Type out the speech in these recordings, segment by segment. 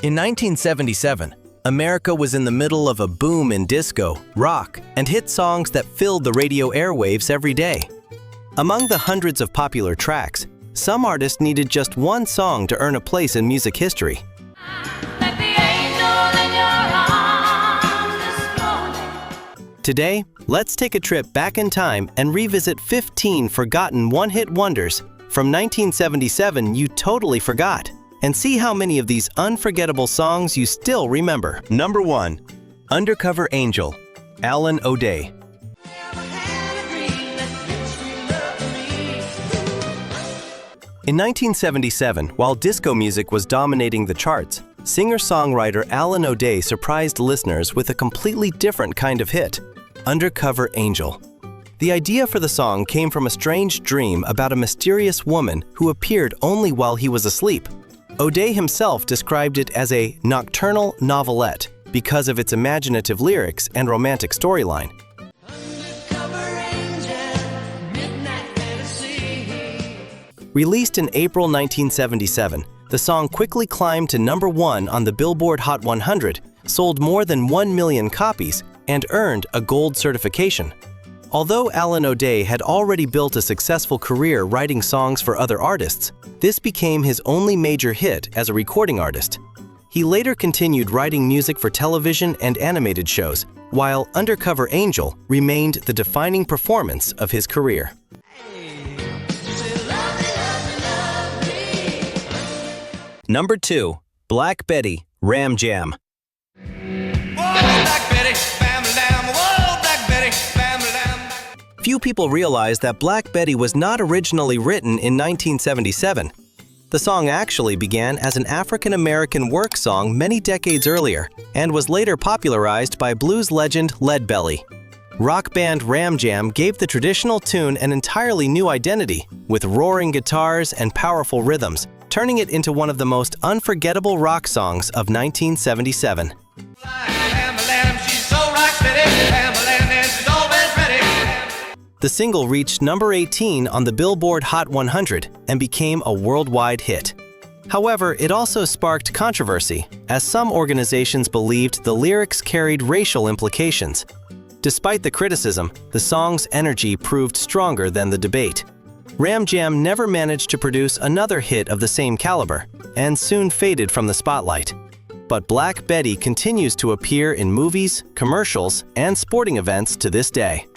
In 1977, America was in the middle of a boom in disco, rock, and hit songs that filled the radio airwaves every day. Among the hundreds of popular tracks, some artists needed just one song to earn a place in music history. Today, let's take a trip back in time and revisit 15 forgotten one-hit wonders from 1977 you totally forgot, and see how many of these unforgettable songs you still remember. Number 1. Undercover Angel, Alan O'Day. In 1977, while disco music was dominating the charts, singer-songwriter Alan O'Day surprised listeners with a completely different kind of hit, Undercover Angel. The idea for the song came from a strange dream about a mysterious woman who appeared only while he was asleep. O'Day himself described it as a nocturnal novelette because of its imaginative lyrics and romantic storyline. Released in April 1977, the song quickly climbed to number 1 on the Billboard Hot 100, sold more than 1 million copies, and earned a gold certification. Although Alan O'Day had already built a successful career writing songs for other artists, this became his only major hit as a recording artist. He later continued writing music for television and animated shows, while Undercover Angel remained the defining performance of his career. Number 2. Black Betty, Ram Jam. Few people realize that Black Betty was not originally written in 1977. The song actually began as an African-American work song many decades earlier and was later popularized by blues legend Leadbelly. Rock band Ram Jam gave the traditional tune an entirely new identity, with roaring guitars and powerful rhythms, turning it into one of the most unforgettable rock songs of 1977. The single reached number 18 on the Billboard Hot 100 and became a worldwide hit. However, it also sparked controversy, as some organizations believed the lyrics carried racial implications. Despite the criticism, the song's energy proved stronger than the debate. Ram Jam never managed to produce another hit of the same caliber, and soon faded from the spotlight. But Black Betty continues to appear in movies, commercials, and sporting events to this day.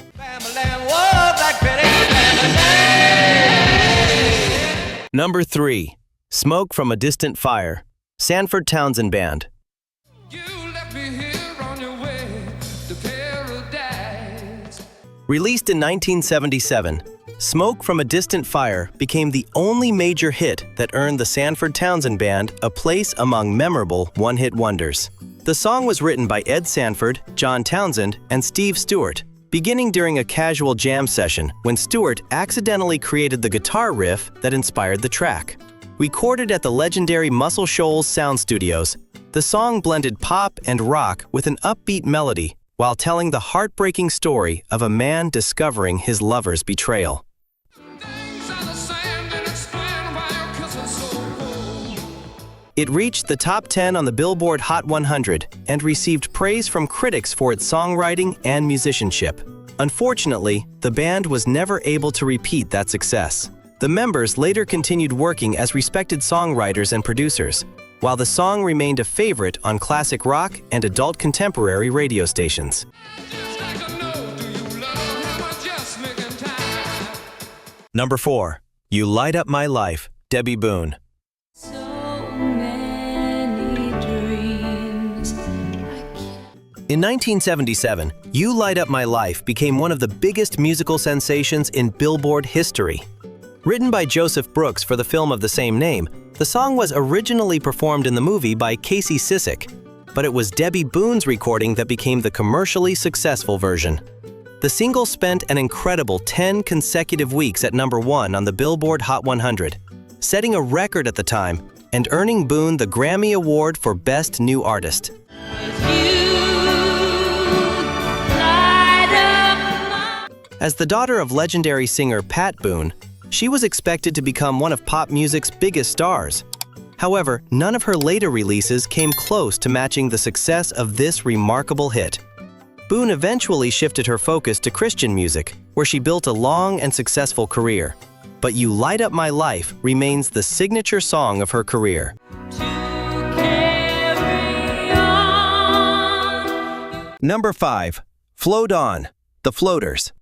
Number 3. Smoke from a Distant Fire, Sanford Townsend Band. Released in 1977, Smoke from a Distant Fire became the only major hit that earned the Sanford Townsend Band a place among memorable one-hit wonders. The song was written by Ed Sanford, John Townsend, and Steve Stewart, beginning during a casual jam session when Stewart accidentally created the guitar riff that inspired the track. Recorded at the legendary Muscle Shoals Sound Studios, the song blended pop and rock with an upbeat melody while telling the heartbreaking story of a man discovering his lover's betrayal. It reached the top 10 on the Billboard Hot 100 and received praise from critics for its songwriting and musicianship. Unfortunately, the band was never able to repeat that success. The members later continued working as respected songwriters and producers, while the song remained a favorite on classic rock and adult contemporary radio stations. Number 4. You Light Up My Life, Debbie Boone. In 1977, You Light Up My Life became one of the biggest musical sensations in Billboard history. Written by Joseph Brooks for the film of the same name, the song was originally performed in the movie by Casey Sissick, but it was Debbie Boone's recording that became the commercially successful version. The single spent an incredible 10 consecutive weeks at number 1 on the Billboard Hot 100, setting a record at the time and earning Boone the Grammy Award for Best New Artist. As the daughter of legendary singer Pat Boone, she was expected to become one of pop music's biggest stars. However, none of her later releases came close to matching the success of this remarkable hit. Boone eventually shifted her focus to Christian music, where she built a long and successful career. But You Light Up My Life remains the signature song of her career. Number 5. Float On, The Floaters.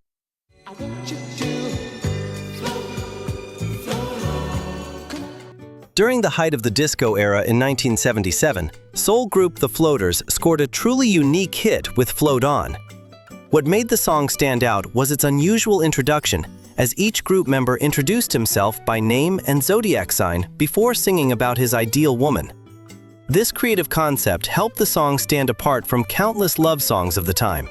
During the height of the disco era in 1977, soul group The Floaters scored a truly unique hit with Float On. What made the song stand out was its unusual introduction, as each group member introduced himself by name and zodiac sign before singing about his ideal woman. This creative concept helped the song stand apart from countless love songs of the time.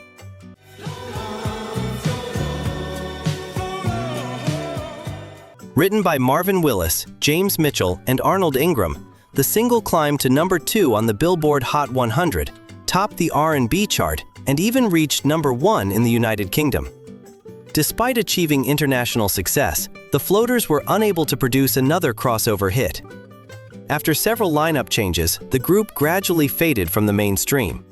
Written by Marvin Willis, James Mitchell, and Arnold Ingram, the single climbed to number 2 on the Billboard Hot 100, topped the R&B chart, and even reached number 1 in the United Kingdom. Despite achieving international success, the Floaters were unable to produce another crossover hit. After several lineup changes, the group gradually faded from the mainstream.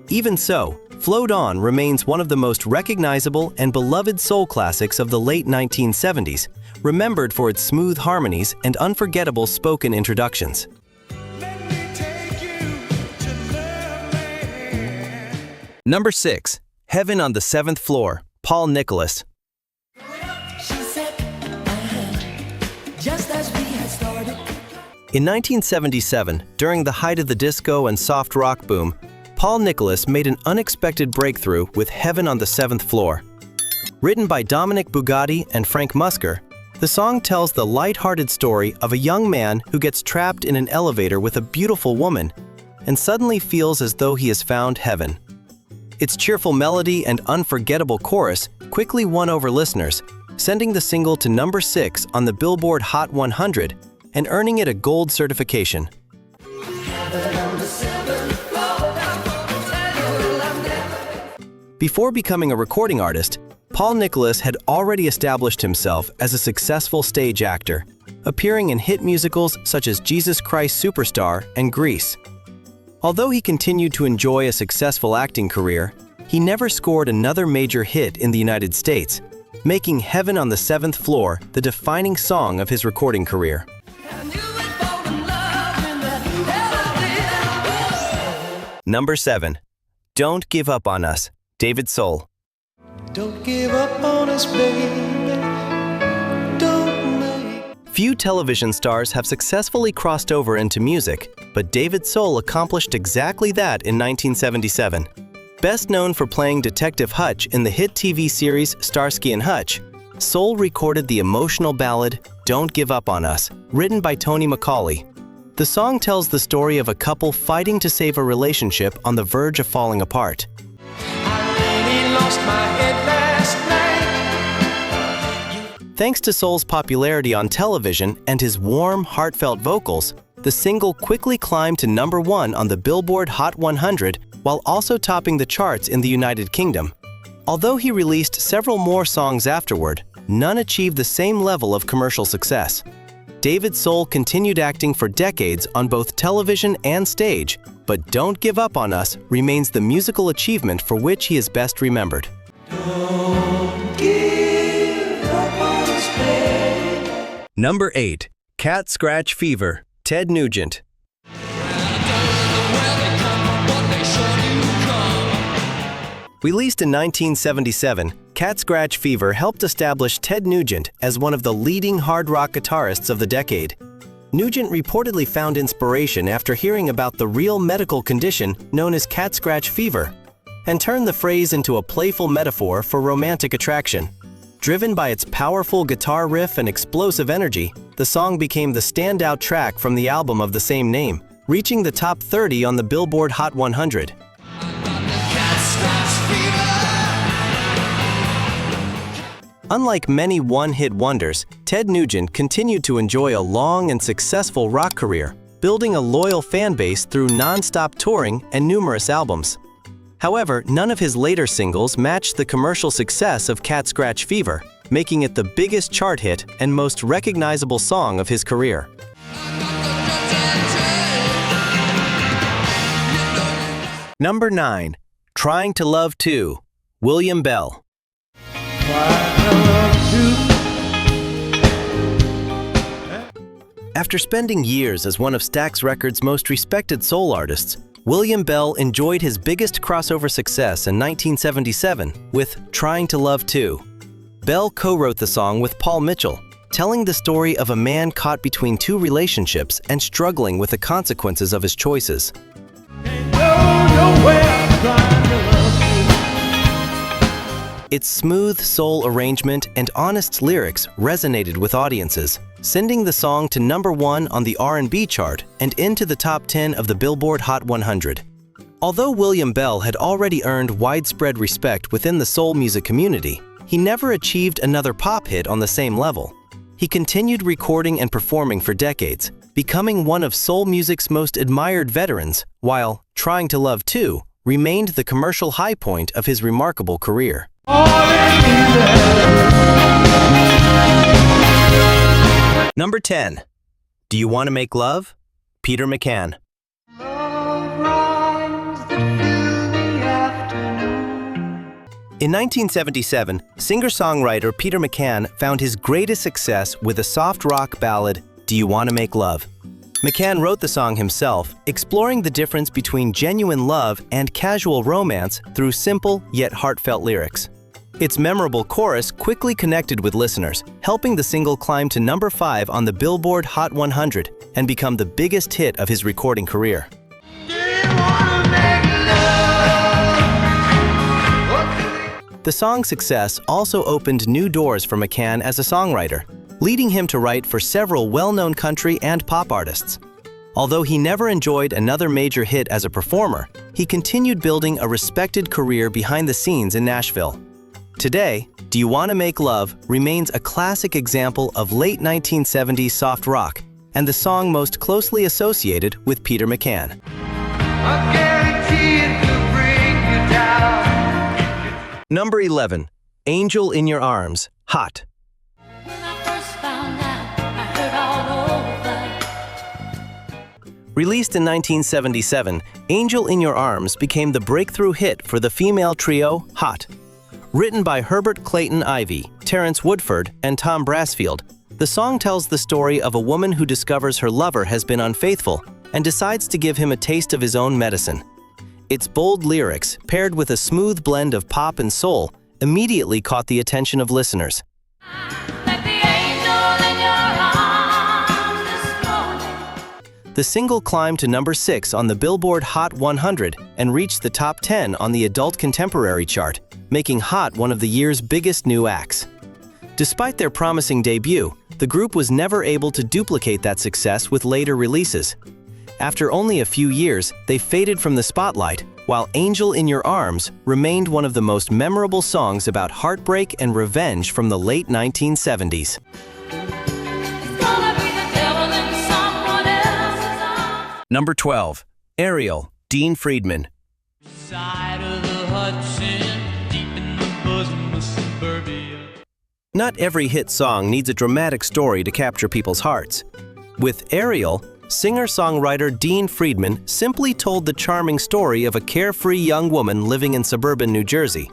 Even so, Float On remains one of the most recognizable and beloved soul classics of the late 1970s, remembered for its smooth harmonies and unforgettable spoken introductions. Number 6. Heaven on the Seventh Floor, Paul Nicholas. In 1977, during the height of the disco and soft rock boom, Paul Nicholas made an unexpected breakthrough with Heaven on the Seventh Floor. Written by Dominic Bugatti and Frank Musker, the song tells the light-hearted story of a young man who gets trapped in an elevator with a beautiful woman and suddenly feels as though he has found heaven. Its cheerful melody and unforgettable chorus quickly won over listeners, sending the single to number 6 on the Billboard Hot 100 and earning it a gold certification. Before becoming a recording artist, Paul Nicholas had already established himself as a successful stage actor, appearing in hit musicals such as Jesus Christ Superstar and Grease. Although he continued to enjoy a successful acting career, he never scored another major hit in the United States, making Heaven on the Seventh Floor the defining song of his recording career. Number 7. Don't Give Up on Us, David Soul. Don't give up on us, baby. Few television stars have successfully crossed over into music, but David Soul accomplished exactly that in 1977. Best known for playing Detective Hutch in the hit TV series Starsky and Hutch, Soul recorded the emotional ballad Don't Give Up on Us, written by Tony McCauley. The song tells the story of a couple fighting to save a relationship on the verge of falling apart. Thanks to Soul's popularity on television and his warm, heartfelt vocals, the single quickly climbed to number 1 on the Billboard Hot 100 while also topping the charts in the United Kingdom. Although he released several more songs afterward, none achieved the same level of commercial success. David Soul continued acting for decades on both television and stage, but Don't Give Up on Us remains the musical achievement for which he is best remembered. Don't give up on us, baby. Number 8. Cat Scratch Fever, Ted Nugent. Released in 1977, Cat Scratch Fever helped establish Ted Nugent as one of the leading hard rock guitarists of the decade. Nugent reportedly found inspiration after hearing about the real medical condition known as cat scratch fever, and turned the phrase into a playful metaphor for romantic attraction. Driven by its powerful guitar riff and explosive energy, the song became the standout track from the album of the same name, reaching the top 30 on the Billboard Hot 100. Unlike many one-hit wonders, Ted Nugent continued to enjoy a long and successful rock career, building a loyal fan base through non-stop touring and numerous albums. However, none of his later singles matched the commercial success of Cat Scratch Fever, making it the biggest chart hit and most recognizable song of his career. Number 9. Trying to Love Too, William Bell. After spending years as one of Stax Records' most respected soul artists, William Bell enjoyed his biggest crossover success in 1977 with Trying to Love Too. Bell co-wrote the song with Paul Mitchell, telling the story of a man caught between two relationships and struggling with the consequences of his choices. Its smooth soul arrangement and honest lyrics resonated with audiences, sending the song to number 1 on the R&B chart and into the top 10 of the Billboard Hot 100. Although William Bell had already earned widespread respect within the soul music community, he never achieved another pop hit on the same level. He continued recording and performing for decades, becoming one of soul music's most admired veterans, while Trying to Love Too remained the commercial high point of his remarkable career. Number 10. Do You Want to Make Love? Peter McCann. In 1977, singer-songwriter Peter McCann found his greatest success with a soft rock ballad, Do You Want to Make Love? McCann wrote the song himself, exploring the difference between genuine love and casual romance through simple yet heartfelt lyrics. Its memorable chorus quickly connected with listeners, helping the single climb to number 5 on the Billboard Hot 100 and become the biggest hit of his recording career. The song's success also opened new doors for McCann as a songwriter, leading him to write for several well-known country and pop artists. Although he never enjoyed another major hit as a performer, he continued building a respected career behind the scenes in Nashville. Today, Do You Want to Make Love remains a classic example of late 1970s soft rock and the song most closely associated with Peter McCann. Number 11. Angel in Your Arms, Hot. Released in 1977, Angel in Your Arms became the breakthrough hit for the female trio Hot. Written by Herbert Clayton Ivey, Terrence Woodford, and Tom Brassfield, the song tells the story of a woman who discovers her lover has been unfaithful and decides to give him a taste of his own medicine. Its bold lyrics, paired with a smooth blend of pop and soul, immediately caught the attention of listeners. The single climbed to number 6 on the Billboard Hot 100 and reached the top 10 on the Adult Contemporary chart, making Hot one of the year's biggest new acts. Despite their promising debut, the group was never able to duplicate that success with later releases. After only a few years, they faded from the spotlight, while Angel in Your Arms remained one of the most memorable songs about heartbreak and revenge from the late 1970s. Number 12. Ariel, Dean Friedman. Not every hit song needs a dramatic story to capture people's hearts. With Ariel, singer-songwriter Dean Friedman simply told the charming story of a carefree young woman living in suburban New Jersey.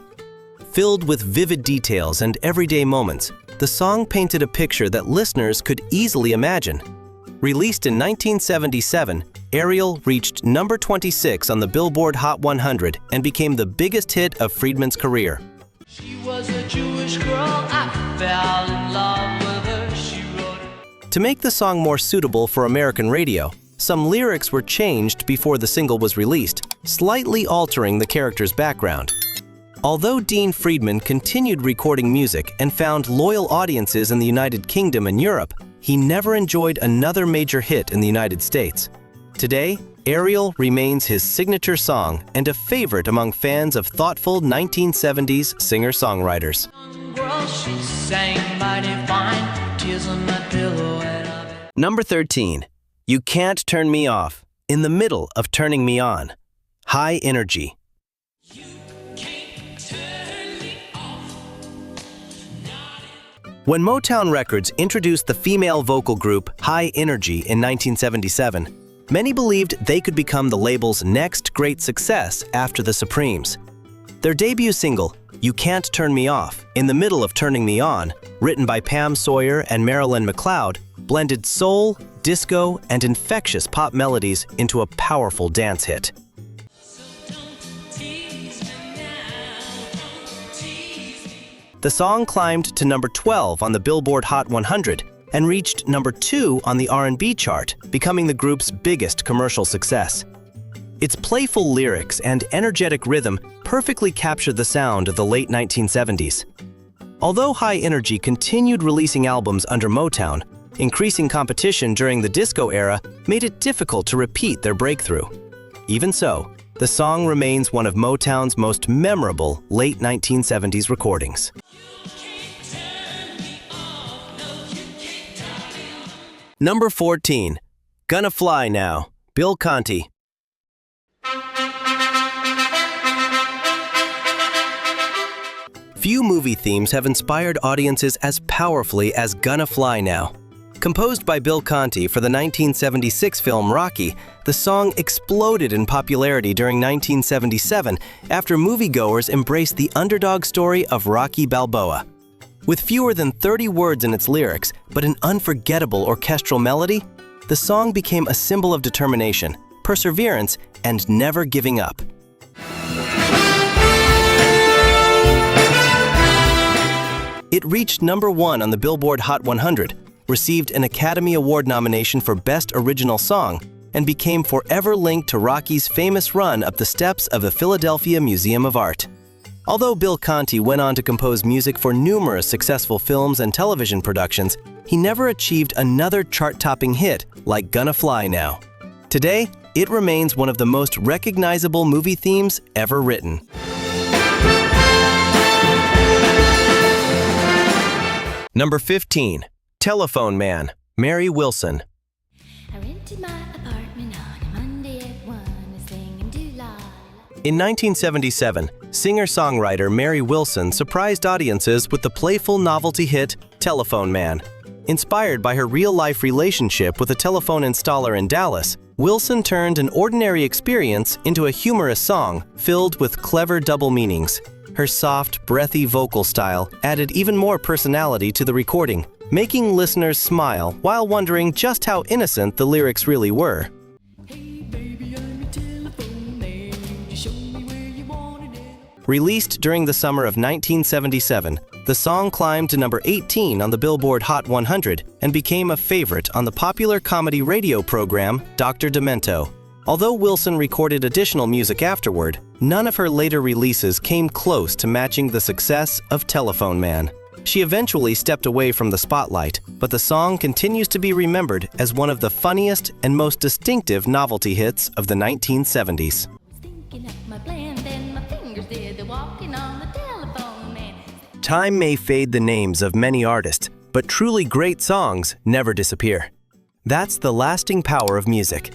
Filled with vivid details and everyday moments, the song painted a picture that listeners could easily imagine. Released in 1977, Ariel reached number 26 on the Billboard Hot 100 and became the biggest hit of Friedman's career. She was a Jewish girl, I fell in love with her, she wrote. To make the song more suitable for American radio, some lyrics were changed before the single was released, slightly altering the character's background. Although Dean Friedman continued recording music and found loyal audiences in the United Kingdom and Europe, he never enjoyed another major hit in the United States. Today, Ariel remains his signature song and a favorite among fans of thoughtful 1970s singer-songwriters. Number 13. You Can't Turn Me Off, in the middle of Turning Me On, High Energy. When Motown Records introduced the female vocal group High Energy in 1977, many believed they could become the label's next great success after the Supremes. Their debut single, You Can't Turn Me Off, in the middle of Turning Me On, written by Pam Sawyer and Marilyn McLeod, blended soul, disco, and infectious pop melodies into a powerful dance hit. The song climbed to number 12 on the Billboard Hot 100 and reached number 2 on the R&B chart, becoming the group's biggest commercial success. Its playful lyrics and energetic rhythm perfectly captured the sound of the late 1970s. Although High Energy continued releasing albums under Motown, increasing competition during the disco era made it difficult to repeat their breakthrough. Even so, the song remains one of Motown's most memorable late 1970s recordings. Number 14. Gonna Fly Now, Bill Conti. Few movie themes have inspired audiences as powerfully as Gonna Fly Now. Composed by Bill Conti for the 1976 film Rocky, the song exploded in popularity during 1977 after moviegoers embraced the underdog story of Rocky Balboa. With fewer than 30 words in its lyrics, but an unforgettable orchestral melody, the song became a symbol of determination, perseverance, and never giving up. It reached number 1 on the Billboard Hot 100, received an Academy Award nomination for Best Original Song, and became forever linked to Rocky's famous run up the steps of the Philadelphia Museum of Art. Although Bill Conti went on to compose music for numerous successful films and television productions, he never achieved another chart-topping hit like Gonna Fly Now. Today, it remains one of the most recognizable movie themes ever written. Number 15. Telephone Man, Mary Wilson. I rented my apartment on a Monday at 1, singing July. In 1977, singer-songwriter Mary Wilson surprised audiences with the playful novelty hit Telephone Man. Inspired by her real-life relationship with a telephone installer in Dallas, Wilson turned an ordinary experience into a humorous song filled with clever double meanings. Her soft, breathy vocal style added even more personality to the recording, making listeners smile while wondering just how innocent the lyrics really were. Released during the summer of 1977, the song climbed to number 18 on the Billboard Hot 100 and became a favorite on the popular comedy radio program Dr. Demento. Although Wilson recorded additional music afterward, none of her later releases came close to matching the success of Telephone Man. She eventually stepped away from the spotlight, but the song continues to be remembered as one of the funniest and most distinctive novelty hits of the 1970s. Time may fade the names of many artists, but truly great songs never disappear. That's the lasting power of music.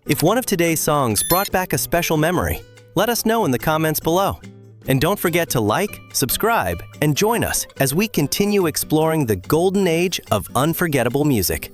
If one of today's songs brought back a special memory, let us know in the comments below. And don't forget to like, subscribe, and join us as we continue exploring the golden age of unforgettable music.